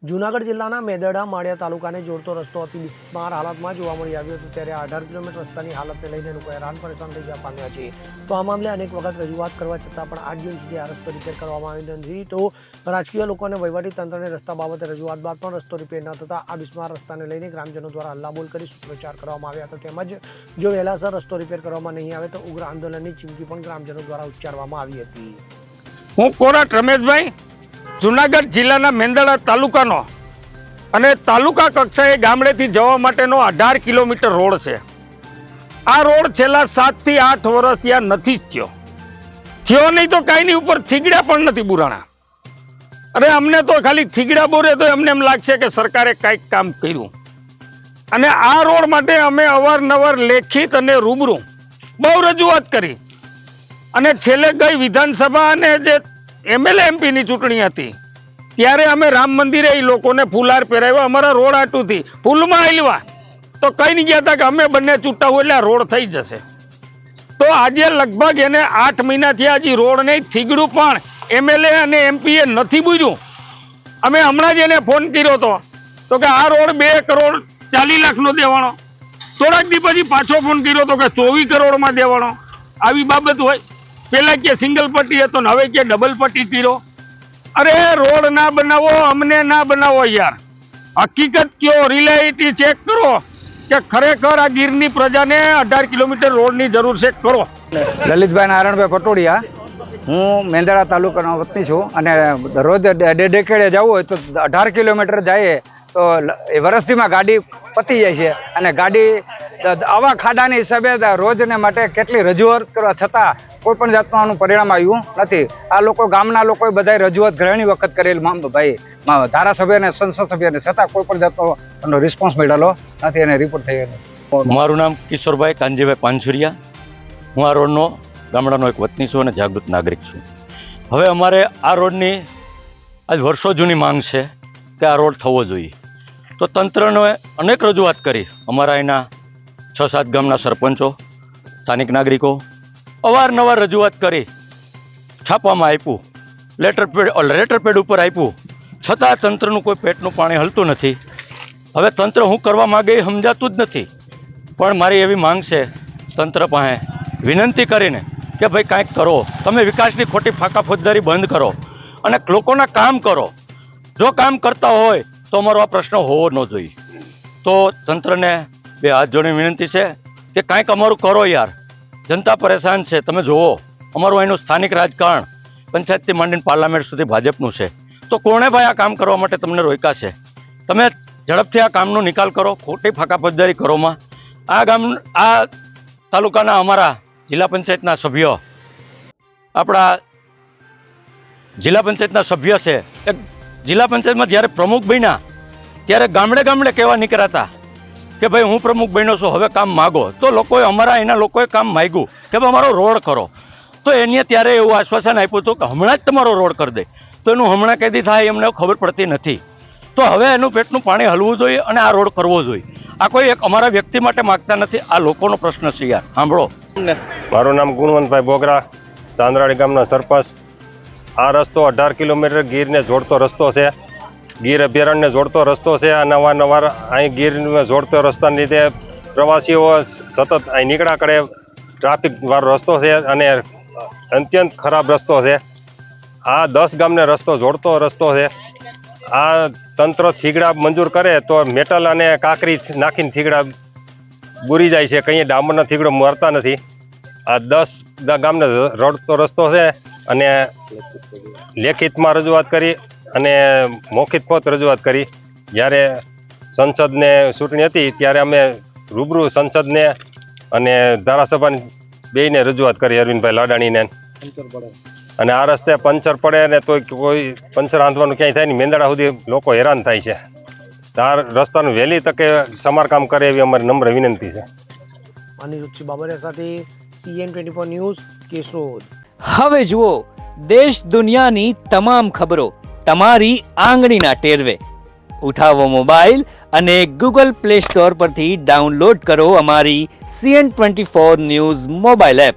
જૂનાગઢ જિલ્લાના મેદરડા માળિયા તાલુકાને જોડતો રસ્તો અતિ બિસ્માર હાલતમાં જોવા મળી આવ્યો હતો, ત્યારે 18 કિલોમીટર રસ્તાની હાલતને લઈને લોકો હેરાન પરેશાન થઈ જવા પામ્યા છે। તો આ મામલે અનેક વખત રજૂઆત કરવા છતાં પણ આજ દિન સુધી આ રસ્તો રિપેર કરવામાં આવ્યો નથી। તો રાજકીય લોકો અને વહીવટી તંત્રને રસ્તા બાબતે રજૂઆત બાદ પણ રસ્તો રિપેર ન થતા આ બિસ્માર રસ્તાને લઈને ગ્રામજનો દ્વારા હલ્લાબોલ કરી સૂત્રોચ્ચાર કરવામાં આવ્યા હતા। તેમજ જો વહેલાસર રસ્તો રિપેર કરવામાં નહીં આવે તો ઉગ્ર આંદોલનની ચીમકી પણ ગ્રામજનો દ્વારા ઉચ્ચારવામાં આવી હતી। હું કોરાટ રમેશભાઈ, જૂનાગઢ જિલ્લાના મેંદરડા તાલુકાનો અને તાલુકા કક્ષાએ ગામડેથી જવા માટેનો 18 કિલોમીટર રોડ છે। આ રોડ છેલ્લા 7 થી 8 વર્ષ ત્યાં નથી થયો નહીં તો કાંઈ નહીં, ઉપર થીગડા પણ નથી બુરાણા। અરે અમને તો ખાલી થીગડા બોરે તો એમને એમ લાગશે કે સરકારે કાંઈક કામ કર્યું। અને આ રોડ માટે અમે અવારનવાર લેખિત અને રૂબરૂ બહુ રજૂઆત કરી અને છેલ્લે ગઈ વિધાનસભા અને જે MLA MP ની ચૂંટણી હતી ત્યારે અમે રામ મંદિરે એ લોકોને ફૂલહાર પહેરાવ્યા, અમારા રોડ આટુથી ફૂલમાં આલ્યા તો કઈ નહીં ગયા હતા કે અમે બંને છૂટા હોય એટલે આ રોડ થઈ જશે। તો આજે લગભગ એને 8 મહિના થયા, હજી રોડ નહીં, થીગડું પણ MLA અને MP એ નથી બુજ્યું। અમે હમણાં જ એને ફોન કર્યો હતો તો કે આ રોડ 2 કરોડ 40 લાખનો દેવાનો, થોડાક દી પછી પાછો ફોન કર્યો તો કે 24 કરોડમાં દેવાનો। આવી બાબત હોય, પેલા કે સિંગલ પટ્ટી હતો ને હવે કે ડબલ પટ્ટી કર્યો। અરે રોડ ના બનાવો, અમને ના બનાવો યાર, હકીકત કયો, રિયાલિટી ચેક કરો કે ખરેખર આ ગીરની પ્રજાને 18 કિલોમીટર રોડની જરૂર છે, કરો। લલિતભાઈ નારાયણભાઈ પટોડિયા, હું મેંદરડા તાલુકાનો વતની છું અને રોજ ડેકેડે જવું હોય તો 18 કિલોમીટર જઈએ તો વર્ષથીમાં ગાડી પતી જાય છે અને ગાડી આવા ખાડાની હિસાબે રોજને માટે કેટલી રજૂઆત કરવા છતાં કોઈ પણ જાતનું આનું પરિણામ આવ્યું નથી। આ લોકો ગામના લોકોએ બધાય રજૂઆત ઘણી વખત કરેલ ભાઈ ધારાસભ્ય અને સંસદ સભ્યને, છતાં કોઈ પણ જાતનો રિસ્પોન્સ મળેલો નથી અને રિપોર્ટ થયેલો। મારું નામ કિશોરભાઈ કાનજીભાઈ પાનસુરિયા, હું આ રોડનો ગામડાનો એક વતની છું અને જાગૃત નાગરિક છું। હવે અમારે આ રોડની આજ વર્ષો જૂની માંગ છે કે આ રોડ થવો જોઈએ। તો તંત્રને અનેક રજૂઆત કરી, અમારા અહીંના 6-7 ગામના સરપંચો, સ્થાનિક નાગરિકો અવારનવાર રજૂઆત કરી, છાપવામાં આપ્યું, લેટર પેડ ઉપર આપ્યું, છતાં તંત્રનું કોઈ પેટનું પાણી હલતું નથી। હવે તંત્ર શું કરવા માગે એ સમજાતું જ નથી, પણ મારી એવી માંગ છે તંત્ર પાસે વિનંતી કરીને કે ભાઈ કાંઈક કરો, તમે વિકાસની ખોટી ફાંકા ફોજદારી બંધ કરો અને લોકોના કામ કરો। જો કામ કરતા હોય તો અમારો આ પ્રશ્ન હોવો ન જોઈએ। તો તંત્રને 2 હાથ જોડીને વિનંતી છે કે કાંઈક અમારું કરો યાર, જનતા પરેશાન છે। તમે જુઓ, અમારું અહીંનું સ્થાનિક રાજકારણ પંચાયતથી માંડીને પાર્લામેન્ટ સુધી ભાજપનું છે, તો કોણે ભાઈ આ કામ કરવા માટે તમને રોક્યા છે? તમે ઝડપથી આ કામનો નિકાલ કરો, ખોટી ફાંકા ફોજદારી કરોમાં આ તાલુકાના અમારા જિલ્લા પંચાયતના સભ્યો, આપણા જિલ્લા પંચાયતના સભ્ય છે, એક જિલ્લા પંચાયતમાં જ્યારે પ્રમુખ બન્યા ત્યારે ગામડે ગામડે કહેવા નીકળ્યા હતા કે ભાઈ હું પ્રમુખ બન્યો છું, હવે કામ માગો। તો લોકોએ એના લોકોએ કામ માગ્યું કે ભાઈ અમારો રોડ કરો, તો એને ત્યારે એવું આશ્વાસન આપ્યું હતું કે હમણાં જ તમારો રોડ કરી દે, તો એનું હમણાં કેદી થાય એમને ખબર પડતી નથી। તો હવે એનું પેટનું પાણી હલવું જોઈએ અને આ રોડ કરવો જોઈએ। આ કોઈ એક અમારા વ્યક્તિ માટે માગતા નથી, આ લોકોનો પ્રશ્ન છે યાર, સાંભળો। મારું નામ ગુણવંતભાઈ બોગરા, ચાંદરાળી ગામના સરપંચ। આ રસ્તો 18 કિલોમીટર ગીરને જોડતો રસ્તો છે, ગીર અભયારણ્યને જોડતો રસ્તો છે। આ નવાર અહીં ગીરને જોડતો રસ્તાને લીધે પ્રવાસીઓ સતત અહીં નીકળ્યા કરે, ટ્રાફિક વાળો રસ્તો છે અને અત્યંત ખરાબ રસ્તો છે। આ 10 ગામને રસ્તો જોડતો રસ્તો છે। આ તંત્ર થીગડા મંજૂર કરે તો મેટલ અને કાંકરી નાખીને થીગડા બુરી જાય છે, કંઈ ડામરનો થીગડો મરતા નથી। આ 10 ગામને જોડતો રસ્તો છે અને લેખિતમાં રજૂઆત કરી અને મૌખિક પોત રજૂઆત કરી। જ્યારે સંસદને ચૂંટણી હતી ત્યારે અમે રૂબરૂ સંસદને અને ધારાસભાને બેયને રજૂઆત કરી, અરવિંદભાઈ લાડાણીને। અને આ રસ્તે પંચર પડે ને તો કોઈ પંચર આંધવાનું ક્યાંય થાય નહીં, મેંદરડા સુધી લોકો હેરાન થાય છે। આ રસ્તાનું વહેલી તકે સમારકામ કરે એવી અમારી નમ્ર વિનંતી છે। અનિરુદ્ધ બાબરિયા સાથે CN24 ન્યૂઝ, કેશોદ। હવે જુઓ દેશ દુનિયાની તમામ ખબરો તમારી આંગળીના ટેરવે। ઉઠાવો મોબાઈલ અને Google Play Store પરથી ડાઉનલોડ કરો અમારી CN24 ન્યૂઝ મોબાઈલ એપ।